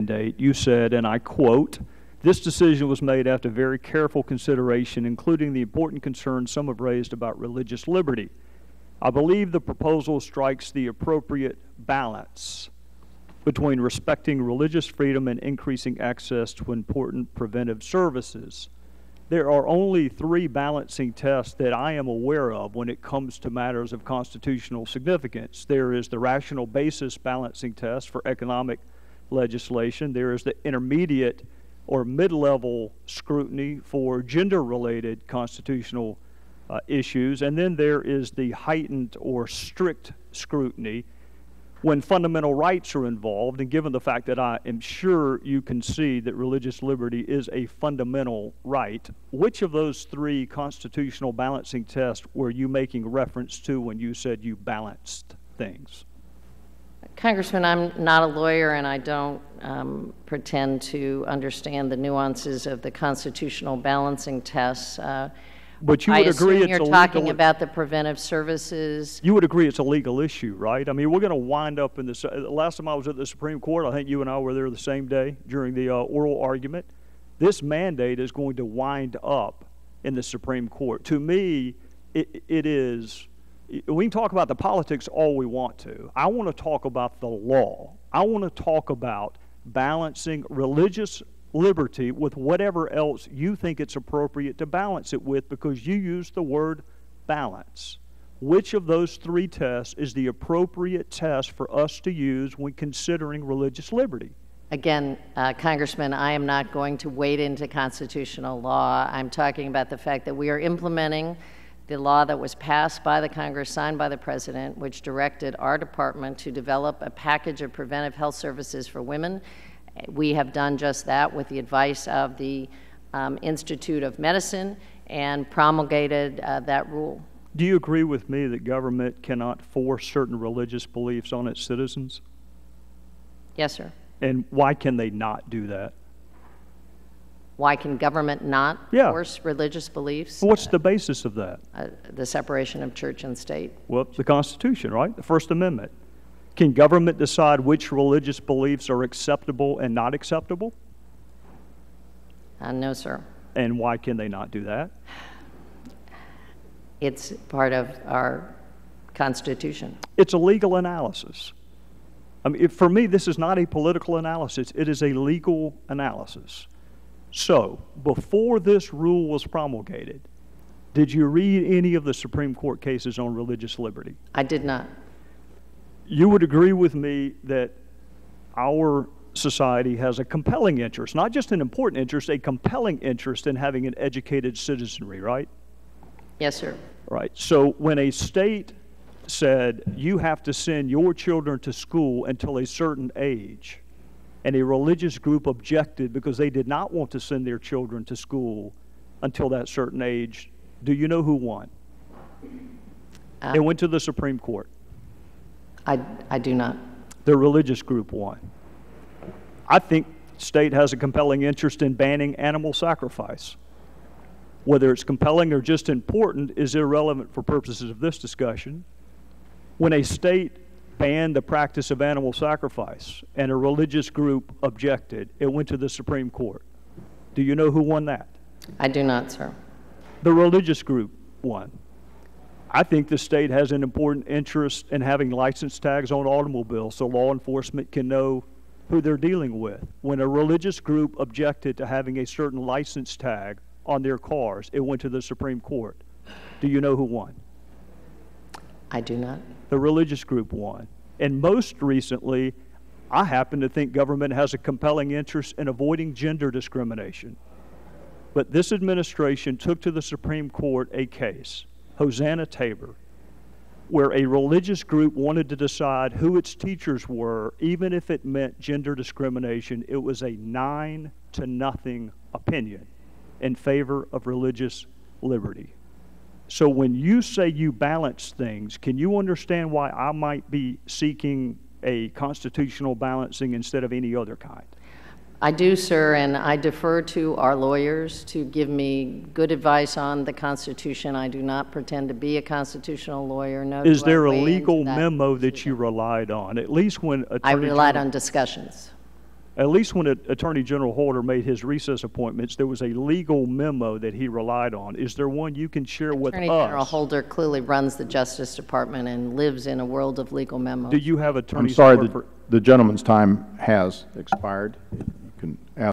mandate, you said, and I quote, "This decision was made after very careful consideration, including the important concerns some have raised about religious liberty. I believe the proposal strikes the appropriate balance between respecting religious freedom and increasing access to important preventive services." There are only 3 balancing tests that I am aware of when it comes to matters of constitutional significance. There is the rational basis balancing test for economic legislation. There is the intermediate or mid-level scrutiny for gender-related constitutional issues, and then there is the heightened or strict scrutiny when fundamental rights are involved. And given the fact that I am sure you concede that religious liberty is a fundamental right, which of those 3 constitutional balancing tests were you making reference to when you said you balanced things? Congressman, I'm not a lawyer, and I don't pretend to understand the nuances of the constitutional balancing tests. But you would agree it's you're talking about the preventive services. You would agree it's a legal issue, right? I mean, we're going to wind up in this. Last time I was at the Supreme Court, I think you and I were there the same day during the oral argument. This mandate is going to wind up in the Supreme Court. To me, it is. We can talk about the politics all we want to. I want to talk about the law. I want to talk about balancing religious liberty with whatever else you think it's appropriate to balance it with, because you used the word balance. Which of those 3 tests is the appropriate test for us to use when considering religious liberty? Again, Congressman, I am not going to wade into constitutional law. I'm talking about the fact that we are implementing the law that was passed by the Congress, signed by the President, which directed our department to develop a package of preventive health services for women. We have done just that with the advice of the Institute of Medicine and promulgated that rule. Do you agree with me that government cannot force certain religious beliefs on its citizens? Yes, sir. And why can they not do that? Why can government not force religious beliefs? What's the basis of that? The separation of church and state. Well, the Constitution, right? The First Amendment. Can government decide which religious beliefs are acceptable and not acceptable? No, sir. And why can they not do that? It's part of our Constitution. It's a legal analysis. I mean, for me, this is not a political analysis. It is a legal analysis. So, before this rule was promulgated, did you read any of the Supreme Court cases on religious liberty? I did not. You would agree with me that our society has a compelling interest, not just an important interest, a compelling interest in having an educated citizenry, right? Yes, sir. Right. So when a state said you have to send your children to school until a certain age, and a religious group objected because they did not want to send their children to school until that certain age, do you know who won? It went to the Supreme Court. I do not. The religious group won. I think the state has a compelling interest in banning animal sacrifice. Whether it's compelling or just important is irrelevant for purposes of this discussion. When a state banned the practice of animal sacrifice and a religious group objected, it went to the Supreme Court. Do you know who won that? I do not, sir. The religious group won. I think the state has an important interest in having license tags on automobiles so law enforcement can know who they're dealing with. When a religious group objected to having a certain license tag on their cars, it went to the Supreme Court. Do you know who won? I do not. The religious group won. And most recently, I happen to think government has a compelling interest in avoiding gender discrimination. But this administration took to the Supreme Court a case, Hosanna Tabor, where a religious group wanted to decide who its teachers were, even if it meant gender discrimination. It was a 9-0 opinion in favor of religious liberty. So when you say you balance things, can you understand why I might be seeking a constitutional balancing instead of any other kind? I do, sir, and I defer to our lawyers to give me good advice on the Constitution. I do not pretend to be a constitutional lawyer. No. Is there a legal memo that you relied on? At least when I relied on discussions. at least when Attorney General Holder made his recess appointments, there was a legal memo that he relied on. Is there one you can share with us? Attorney General Holder clearly runs the Justice Department and lives in a world of legal memos. Do you have attorneys? I'm sorry, the gentleman's time has expired. You can ask